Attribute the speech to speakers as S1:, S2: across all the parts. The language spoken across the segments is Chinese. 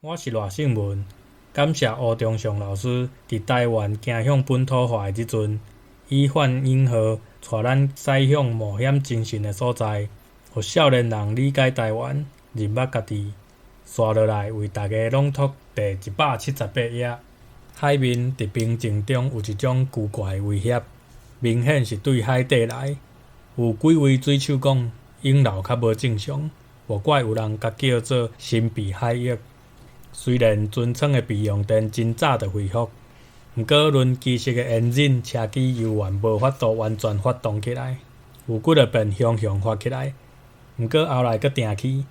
S1: 我是赖姓文，感谢吴忠祥老师伫台湾走向本土化的即阵，以泛英号带咱驶向冒险精神的所在，互少年人理解台湾，认捌家己。接落来为大家朗读第178页。海面伫平静中有一种奇怪的威胁，明显是对海底来。有几位水手讲，音流较无正常，无怪有人甲叫做神秘海域。虽然船舱的备用电真早就恢复，毋过论机式的引擎，车机犹原无法度完全发动起来，有几个遍向发起来，毋过后来佫定起。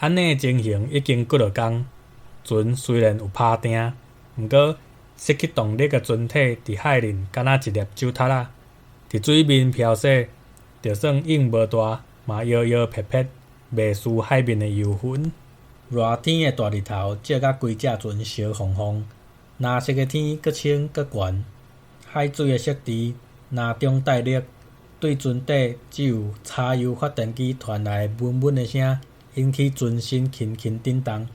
S1: 安尼的情形已经几落工，船虽然有拍定，毋过失去动力的船体伫海面敢若一粒酒塔仔，伫水面飘逝，就算影无大，嘛摇摇撇撇，袂输海面的游魂。热天的大日头照甲规只船烧烘烘，蓝色的天佫清佫悬，海水的色池蓝中带绿，对船底只有柴油发电机传来嗡嗡的声，引起船身轻轻震动。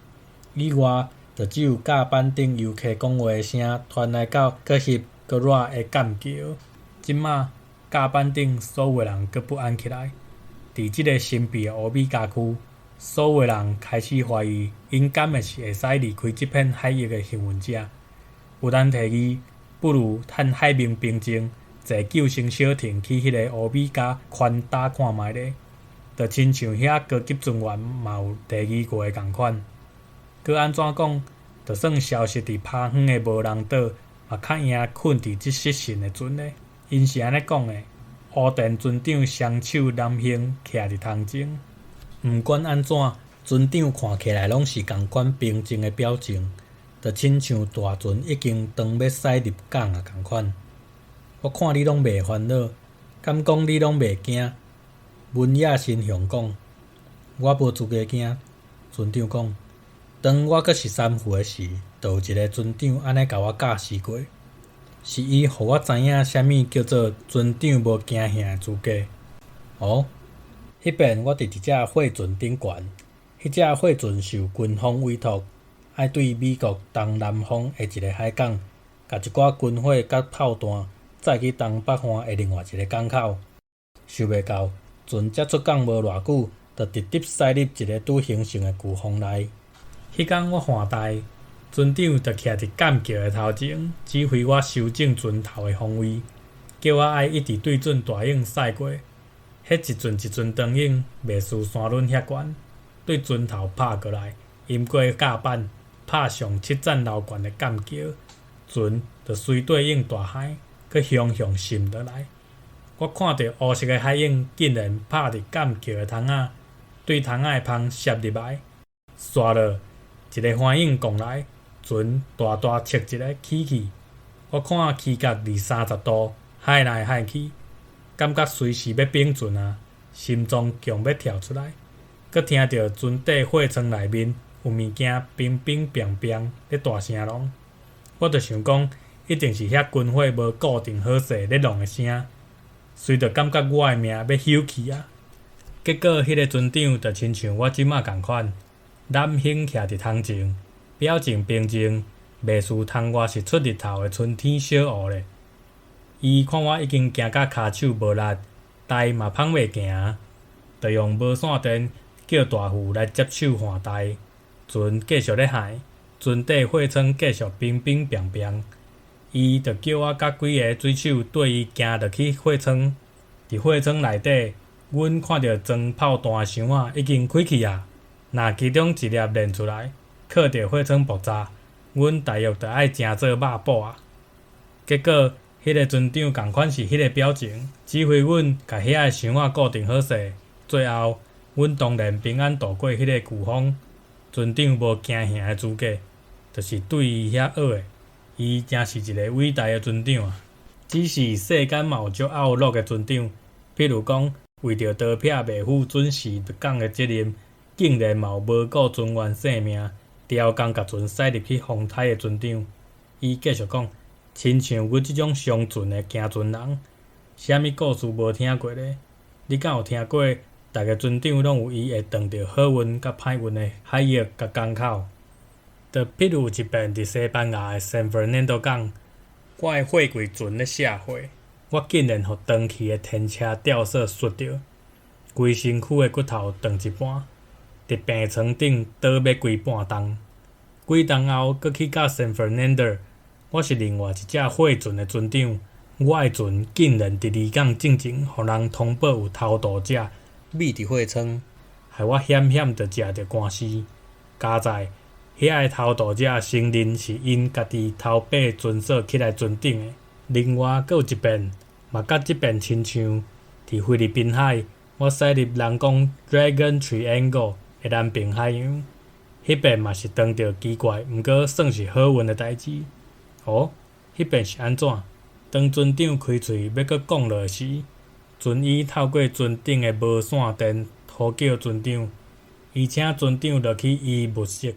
S1: 以外，就只有甲板顶游客讲话的声传来到佫翕佫热的干叫。即马甲板顶所有人佫不安起来，伫即个神秘的乌米加区。所有人开始怀疑，因敢会是会使离开即片海域的幸运者。有人提议，不如趁海面平静，坐救生小艇去迄个乌米加宽打看觅咧。就亲像遐高级船员嘛有提议过的共款。佮安怎讲，就算消息伫趴远的无人岛，嘛较赢困伫即失神的船咧。因是安尼讲的：乌电船长双手揽胸，徛伫头前。毋管安怎，船长看起来拢是共款平静的表情，就亲像大船已经当要驶入港啊共款。我看你拢袂烦恼，敢讲你拢袂惊？文雅心向讲，我无资格惊。船长讲，当我阁是三副的时，就有一个船长安尼甲我教示过，是伊互我知影啥物叫做船长无惊吓的资格。哦。迄边我伫一只货船顶悬，迄只货船受军方委托，爱对美国东南方的一个海港，甲一寡军火甲炮弹载去东北方的另外一个港口。想袂到，船才出港无偌久，就直直驶入一个拄形成的飓风内。迄天我换台，船长就徛伫干桥的头前，指挥我修正船头的方位，叫我爱一直对准大影驶过。迄一阵长影，袂输山轮遐悬，对船头拍过来，淹过甲板，拍上七层楼悬的干桥，船就随对应大海，佮向渗落来。我看到乌色的海影竟然拍伫干桥的窗仔，对窗仔的芳摄入来，刷落一个反应降来，船大大切一个起去。我看起角20-30度，海来海去。感觉随时要冰船啊，心脏强要跳出来，佮听到船底货舱内面有物件冰冰冰冰咧大声浪，我就想讲，一定是遐军火无固定好势咧浪的声，随着感觉我的命要休去啊。结果迄个船长就亲像我即马共款，揽胸徛伫头前，表情平静，袂输窗外是出日头的春天小乌咧。伊看我已经行到骹手无力，台嘛芳袂行，就用无线电叫大副来接手换台。船继续咧海，船底货舱继续冰冰冰冰。伊就叫我甲几个水手缀伊行落去货舱。伫货舱内底，阮看到装炮弹的箱仔已经开去啊。若其中一粒燃出来，靠着货舱爆炸，阮大约就爱诚做肉脯啊。结果，迄个船长共款是迄个表情，指挥阮甲遐个箱仔固定好势。最后，阮当然平安度过迄个飓风。船长无惊吓的资格，就是对伊遐学的。伊真是一个伟大的船长啊！只是世间嘛有足懊恼的船长，譬如讲，为着刀片袂负准时入港的责任，竟然嘛有无顾船员性命，调工甲船驶入去风台的船长。伊继续讲。亲像阮即种上船的行船人，啥物故事无听过咧？你敢有听过？逐个船长拢有伊会撞到好运甲歹运的海域甲港口。就譬如一遍伫西班牙的 San Fernando 港，我的货柜船咧卸货，我竟然互长去的天车吊索摔着，规身躯的骨头断一半，伫病床顶倒要规半冬。几冬后，搁去到 San Fernando， 我是另外一只货船的船长，我的船竟然伫离港进前，互人通报有偷渡者秘伫货舱，害我险险着食着官司。加在遐个偷渡者承认是因家己偷爬船索起来船顶的。另外，搁有一遍，嘛甲即遍亲像，伫菲律宾海，我驶入人讲 Dragon Triangle 的南平海洋，迄遍嘛是当着奇怪，毋过算是好运的代志。哦，迄遍是安怎？当船长开喙要搁讲落时，船医透过船顶的无线电呼叫船长，伊请船长落去医物室。